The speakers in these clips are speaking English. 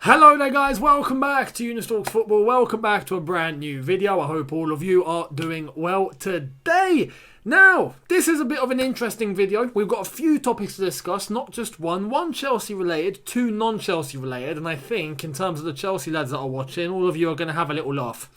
Hello there guys, welcome back to Younes Talks Football, welcome back to a brand new video. I hope all of you are doing well today. Now, this is a bit of an interesting video. We've got a few topics to discuss, not just one Chelsea related, two non-Chelsea related, and I think in terms of the Chelsea lads that are watching, all of you are going to have a little laugh.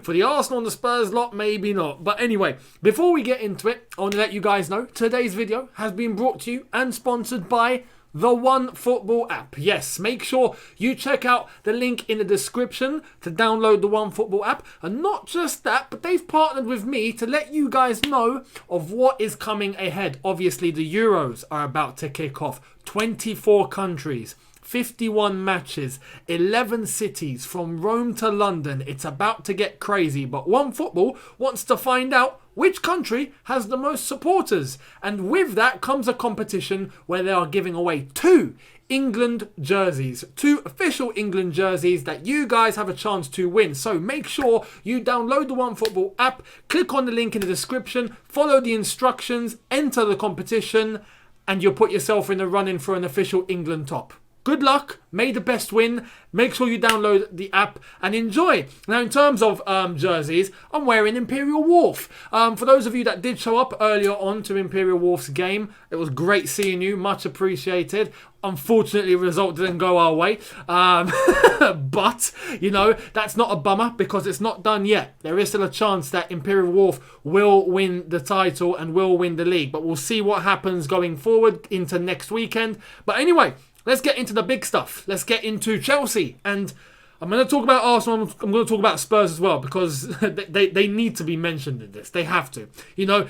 For the Arsenal and the Spurs lot, maybe not. But anyway, before we get into it, I want to let you guys know, today's video has been brought to you and sponsored by the OneFootball app. Yes, make sure you check out the link in the description to download the OneFootball app. And not just that, but they've partnered with me to let you guys know of what is coming ahead. Obviously, the Euros are about to kick off. 24 countries. 51 matches, 11 cities from Rome to London. It's about to get crazy, but OneFootball wants to find out which country has the most supporters. And with that comes a competition where they are giving away two England jerseys, two official England jerseys that you guys have a chance to win. So make sure you download the OneFootball app, click on the link in the description, follow the instructions, enter the competition, and you'll put yourself in the running for an official England top. Good luck, may the best win. Make sure you download the app and enjoy. Now, in terms of jerseys, I'm wearing Imperial Wharf. For those of you that did show up earlier on to Imperial Wharf's game, it was great seeing you, much appreciated. Unfortunately, the result didn't go our way. But, you know, that's not a bummer because it's not done yet. There is still a chance that Imperial Wharf will win the title and will win the league. But we'll see what happens going forward into next weekend. But anyway, let's get into the big stuff. Let's get into Chelsea. And I'm going to talk about Arsenal. I'm going to talk about Spurs as well because they need to be mentioned in this. They have to. You know,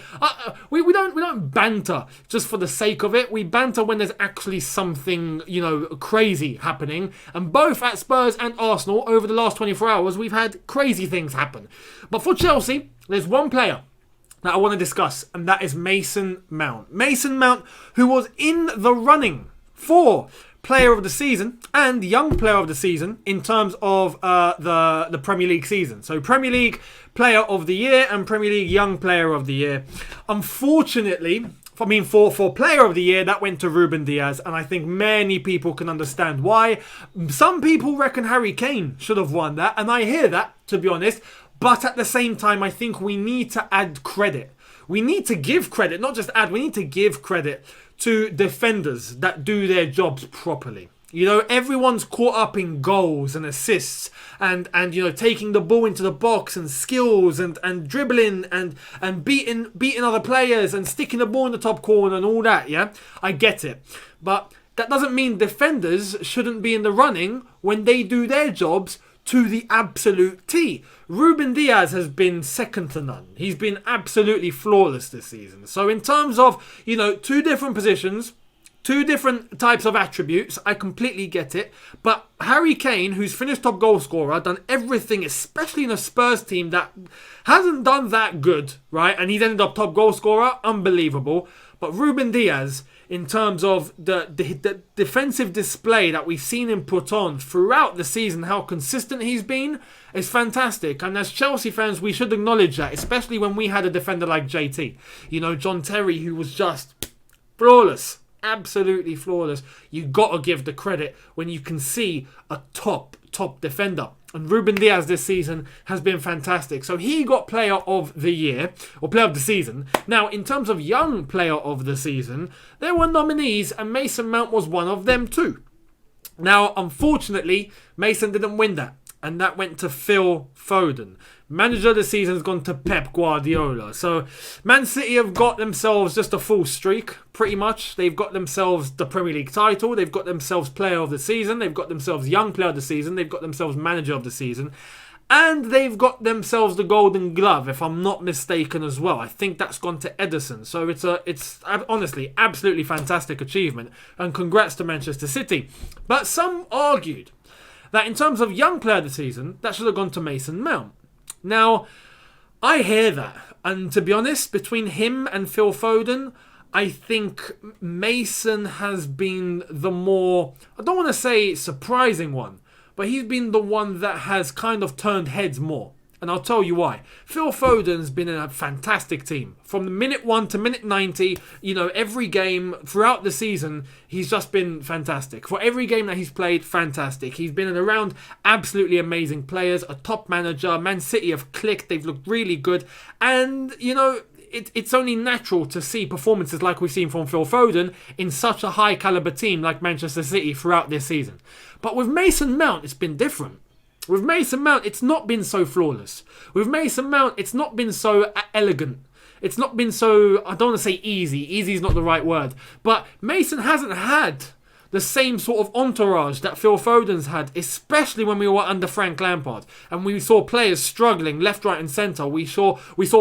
we don't banter just for the sake of it. We banter when there's actually something, you know, crazy happening. And both at Spurs and Arsenal over the last 24 hours, we've had crazy things happen. But for Chelsea, there's one player that I want to discuss, and that is Mason Mount. Mason Mount, who was in the running for Player of the Season and Young Player of the Season in terms of the Premier League season. So Premier League Player of the Year and Premier League Young Player of the Year. Unfortunately, for Player of the Year, that went to Rúben Dias, and I think many people can understand why. Some people reckon Harry Kane should have won that, and I hear that, to be honest. But at the same time, I think we need to add credit. We need to give credit, not just add, we need to give credit to defenders that do their jobs properly. You know, everyone's caught up in goals and assists and you know, taking the ball into the box and skills and dribbling and beating other players and sticking the ball in the top corner and all that, yeah? I get it. But that doesn't mean defenders shouldn't be in the running when they do their jobs to the absolute T. Rúben Dias has been second to none. He's been absolutely flawless this season. So in terms of, you know, two different positions, two different types of attributes, I completely get it. But Harry Kane, who's finished top goal scorer, done everything, especially in a Spurs team that hasn't done that good, right? And he's ended up top goal scorer, unbelievable. But Rúben Dias, in terms of the defensive display that we've seen him put on throughout the season, how consistent he's been, is fantastic. And as Chelsea fans, we should acknowledge that, especially when we had a defender like JT. You know, John Terry, who was just flawless. Absolutely flawless. You got to give the credit when you can see a top defender. And Rúben Dias this season has been fantastic. So he got Player of the Year, or Player of the Season. Now, in terms of Young Player of the Season, there were nominees, and Mason Mount was one of them too. Now, unfortunately, Mason didn't win that, and that went to Phil Foden. Manager of the season has gone to Pep Guardiola. So Man City have got themselves just a full streak, pretty much. They've got themselves the Premier League title. They've got themselves Player of the Season. They've got themselves Young Player of the Season. They've got themselves Manager of the Season. And they've got themselves the Golden Glove, if I'm not mistaken as well. I think that's gone to Edison. So it's honestly absolutely fantastic achievement. And congrats to Manchester City. But some argued that in terms of Young Player of the Season, that should have gone to Mason Mount. Now, I hear that. And to be honest, between him and Phil Foden, I think Mason has been the more, I don't want to say surprising one, but he's been the one that has kind of turned heads more. And I'll tell you why. Phil Foden's been in a fantastic team. From the minute 1 to minute 90, every game throughout the season, he's just been fantastic. For every game that he's played, fantastic. He's been around absolutely amazing players, a top manager. Man City have clicked. They've looked really good. And, it's only natural to see performances like we've seen from Phil Foden in such a high caliber team like Manchester City throughout this season. But with Mason Mount, it's been different. With Mason Mount, it's not been so flawless. With Mason Mount, it's not been so elegant. It's not been so, I don't want to say easy. Easy is not the right word. But Mason hasn't had the same sort of entourage that Phil Foden's had, especially when we were under Frank Lampard. And we saw players struggling left, right and centre. We saw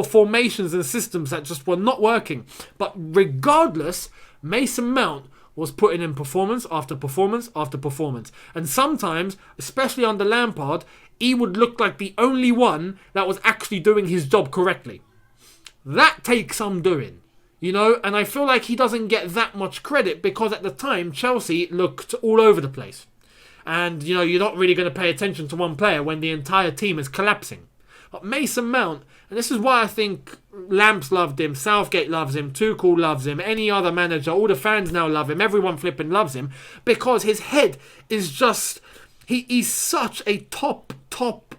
formations and systems that just were not working. But regardless, Mason Mount was putting in performance after performance after performance. And sometimes, especially under Lampard, he would look like the only one that was actually doing his job correctly. That takes some doing, and I feel like he doesn't get that much credit because at the time, Chelsea looked all over the place. And, you're not really going to pay attention to one player when the entire team is collapsing. But Mason Mount, and this is why I think Lamps loved him, Southgate loves him, Tuchel loves him, any other manager, all the fans now love him, everyone flipping loves him, because his head is just, he's such a top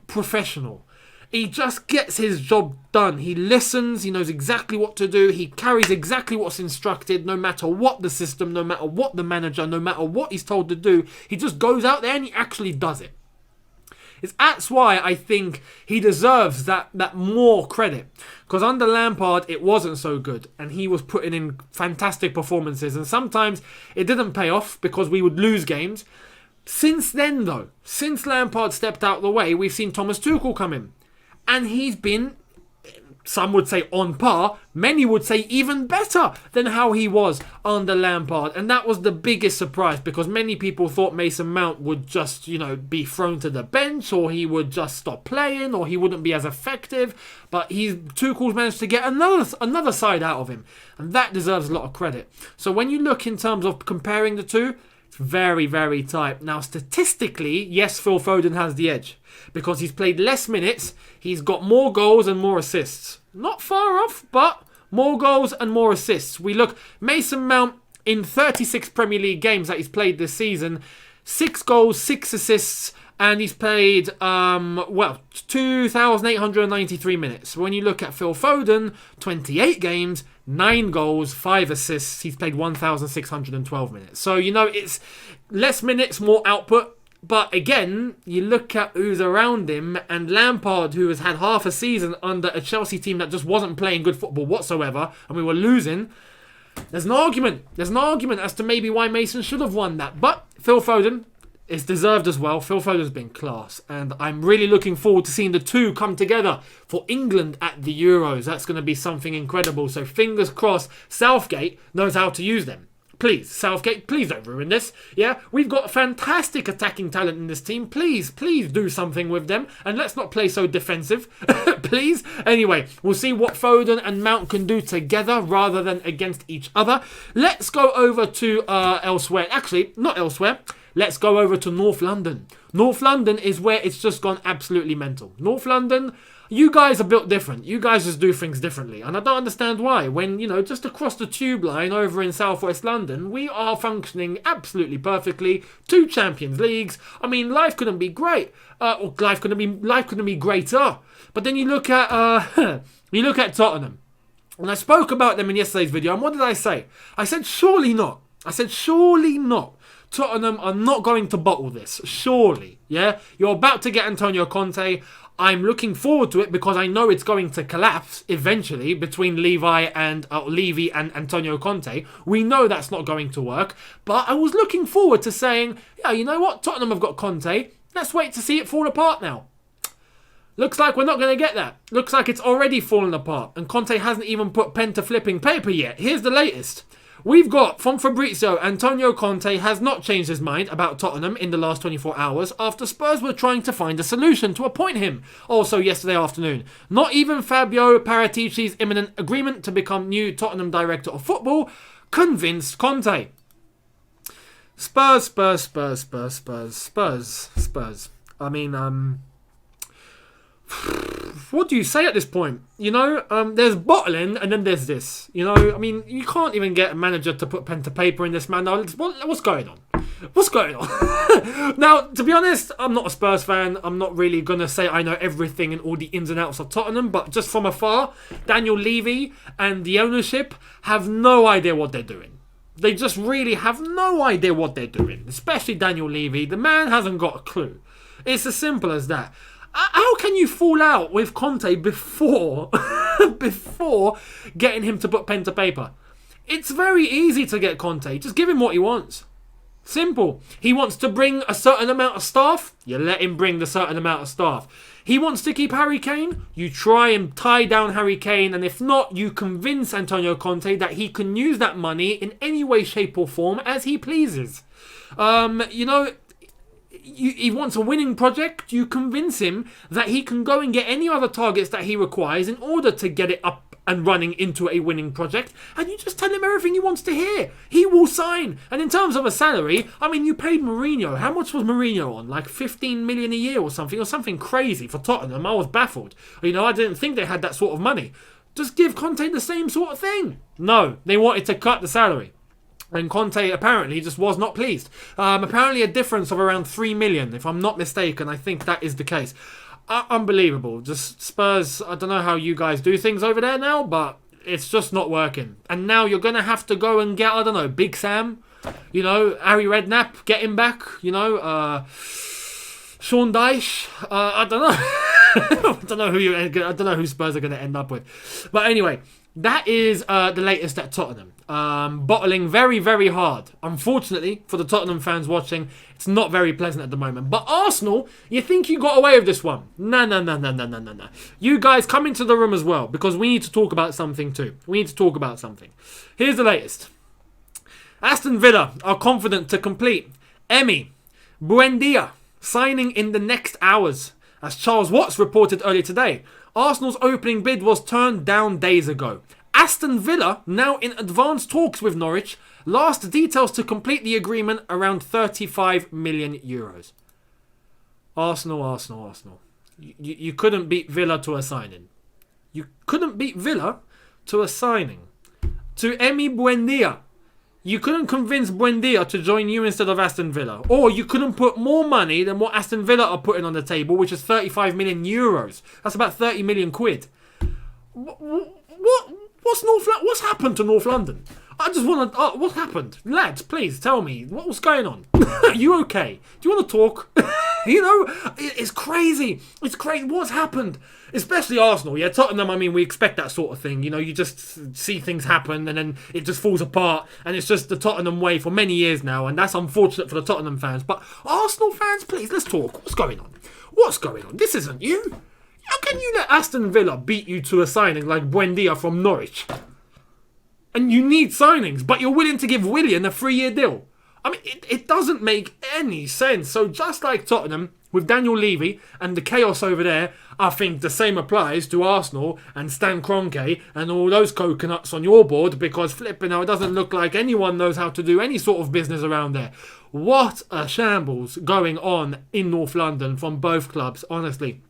professional. He just gets his job done. He listens, he knows exactly what to do, he carries exactly what's instructed, no matter what the system, no matter what the manager, no matter what he's told to do, he just goes out there and he actually does it. That's why I think he deserves that more credit. Because under Lampard, it wasn't so good. And he was putting in fantastic performances. And sometimes it didn't pay off because we would lose games. Since then, though, since Lampard stepped out of the way, we've seen Thomas Tuchel come in. And he's been, some would say on par, many would say even better than how he was under Lampard. And that was the biggest surprise because many people thought Mason Mount would just, be thrown to the bench or he would just stop playing or he wouldn't be as effective. But Tuchel's managed to get another side out of him. And that deserves a lot of credit. So when you look in terms of comparing the two, it's very, very tight. Now, statistically, yes, Phil Foden has the edge. Because he's played less minutes, he's got more goals and more assists. Not far off, but more goals and more assists. We look, Mason Mount in 36 Premier League games that he's played this season, 6 goals, 6 assists, and he's played, 2,893 minutes. When you look at Phil Foden, 28 games, 9 goals, 5 assists. He's played 1,612 minutes. So, it's less minutes, more output. But again, you look at who's around him, and Lampard, who has had half a season under a Chelsea team that just wasn't playing good football whatsoever, and we were losing. There's an argument. There's an argument as to maybe why Mason should have won that. But Phil Foden is deserved as well. Phil Foden's been class, and I'm really looking forward to seeing the two come together for England at the Euros. That's going to be something incredible. So fingers crossed, Southgate knows how to use them. Please, Southgate, please don't ruin this. Yeah, we've got fantastic attacking talent in this team. Please do something with them. And let's not play so defensive. Please. Anyway, we'll see what Foden and Mount can do together rather than against each other. Let's go over to elsewhere. Actually, not elsewhere. Let's go over to North London. North London is where it's just gone absolutely mental. North London, you guys are built different. You guys just do things differently. And I don't understand why. When, just across the tube line over in southwest London, we are functioning absolutely perfectly. 2 Champions Leagues. I mean, life couldn't be great. Life couldn't be greater. But then you look at Tottenham. And I spoke about them in yesterday's video. And what did I say? I said, surely not. Tottenham are not going to bottle this. Surely. Yeah? You're about to get Antonio Conte. I'm looking forward to it because I know it's going to collapse eventually between Levy and Antonio Conte. We know that's not going to work. But I was looking forward to saying, yeah, you know what? Tottenham have got Conte. Let's wait to see it fall apart now. Looks like we're not going to get that. Looks like it's already fallen apart. And Conte hasn't even put pen to flipping paper yet. Here's the latest. We've got, from Fabrizio, Antonio Conte has not changed his mind about Tottenham in the last 24 hours after Spurs were trying to find a solution to appoint him. Also yesterday afternoon. Not even Fabio Paratici's imminent agreement to become new Tottenham director of football convinced Conte. Spurs. I mean, what do you say at this point? There's bottling and then there's this. I mean, you can't even get a manager to put pen to paper in this man. Now, what's going on? What's going on? Now, to be honest, I'm not a Spurs fan. I'm not really going to say I know everything and all the ins and outs of Tottenham, but just from afar, Daniel Levy and the ownership have no idea what they're doing. They just really have no idea what they're doing, especially Daniel Levy. The man hasn't got a clue. It's as simple as that. How can you fall out with Conte before getting him to put pen to paper? It's very easy to get Conte. Just give him what he wants. Simple. He wants to bring a certain amount of staff. You let him bring the certain amount of staff. He wants to keep Harry Kane. You try and tie down Harry Kane. And if not, you convince Antonio Conte that he can use that money in any way, shape or form as he pleases. He wants a winning project. You convince him that he can go and get any other targets that he requires in order to get it up and running into a winning project, and you just tell him everything he wants to hear. He will sign. And in terms of a salary, I mean, you paid Mourinho. How much was Mourinho on? Like 15 million a year or something crazy for Tottenham. I was baffled. I didn't think they had that sort of money. Just give Conte the same sort of thing. No, they wanted to cut the salary. And Conte apparently just was not pleased. Apparently a difference of around 3 million, if I'm not mistaken. I think that is the case. Unbelievable. Just Spurs, I don't know how you guys do things over there now, but it's just not working. And now you're going to have to go and get, I don't know, Big Sam, Harry Redknapp, get him back, Sean Dyche, I don't know. I don't know who Spurs are going to end up with. But anyway, that is the latest at Tottenham. Bottling very, very hard. Unfortunately, for the Tottenham fans watching, it's not very pleasant at the moment. But Arsenal, you think you got away with this one? No. You guys come into the room as well, because we need to talk about something too. Here's the latest. Aston Villa are confident to complete Buendia signing in the next hours. As Charles Watts reported earlier today, Arsenal's opening bid was turned down days ago. Aston Villa now in advanced talks with Norwich. Last details to complete the agreement around 35 million euros. Arsenal. You couldn't beat Villa to a signing. To Buendia. You couldn't convince Buendia to join you instead of Aston Villa. Or you couldn't put more money than what Aston Villa are putting on the table, which is 35 million euros. That's about 30 million quid. What's happened to North London? I just want to... what happened? Lads, please tell me. What's going on? Are you okay? Do you want to talk? It's crazy. It's crazy. What's happened? Especially Arsenal. Yeah, Tottenham, I mean, we expect that sort of thing. You just see things happen and then it just falls apart. And it's just the Tottenham way for many years now. And that's unfortunate for the Tottenham fans. But Arsenal fans, please, let's talk. What's going on? This isn't you. How can you let Aston Villa beat you to a signing like Buendia from Norwich? And you need signings, but you're willing to give Willian a 3-year deal. I mean, it doesn't make any sense. So just like Tottenham, with Daniel Levy and the chaos over there, I think the same applies to Arsenal and Stan Kroenke and all those coconuts on your board, because flipping now, it doesn't look like anyone knows how to do any sort of business around there. What a shambles going on in North London from both clubs, honestly.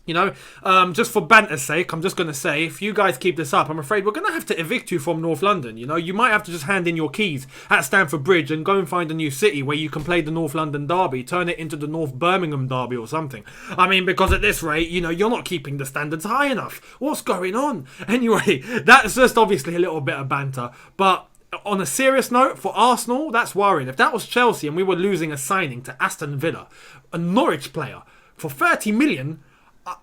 Just for banter's sake, I'm just going to say, if you guys keep this up, I'm afraid we're going to have to evict you from North London. You might have to just hand in your keys at Stamford Bridge and go and find a new city where you can play the North London derby, turn it into the North Birmingham derby or something. I mean, because at this rate, you're not keeping the standards high enough. What's going on? Anyway, that's just obviously a little bit of banter. But on a serious note, for Arsenal, that's worrying. If that was Chelsea and we were losing a signing to Aston Villa, a Norwich player, for 30 million...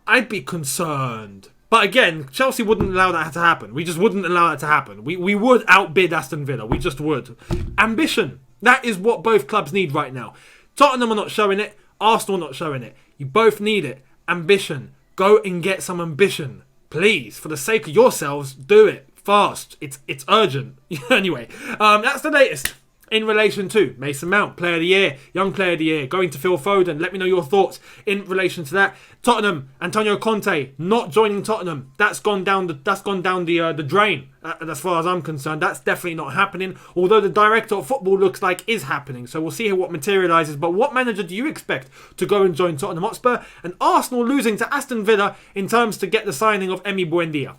I'd be concerned. But again, Chelsea wouldn't allow that to happen. We just wouldn't allow that to happen. We would outbid Aston Villa. We just would. Ambition. That is what both clubs need right now. Tottenham are not showing it. Arsenal not showing it. You both need it. Ambition. Go and get some ambition. Please, for the sake of yourselves, do it. Fast. It's urgent. Anyway, that's the latest. in relation to Mason Mount, Player of the Year, Young Player of the Year, going to Phil Foden. Let me know your thoughts in relation to that. Tottenham, Antonio Conte not joining Tottenham. That's gone down the drain. As far as I'm concerned, that's definitely not happening. Although the director of football looks like is happening, so we'll see what materialises. But what manager do you expect to go and join Tottenham Hotspur? And Arsenal losing to Aston Villa in terms to get the signing of Emi Buendia.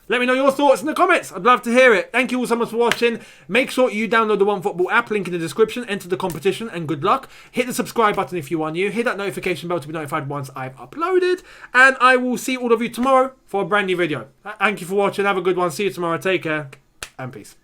Let me know your thoughts in the comments. I'd love to hear it. Thank you all so much for watching. Make sure you download the OneFootball app, link in the description. Enter the competition and good luck. Hit the subscribe button if you are new. Hit that notification bell to be notified once I've uploaded. And I will see all of you tomorrow for a brand new video. Thank you for watching. Have a good one. See you tomorrow. Take care and peace.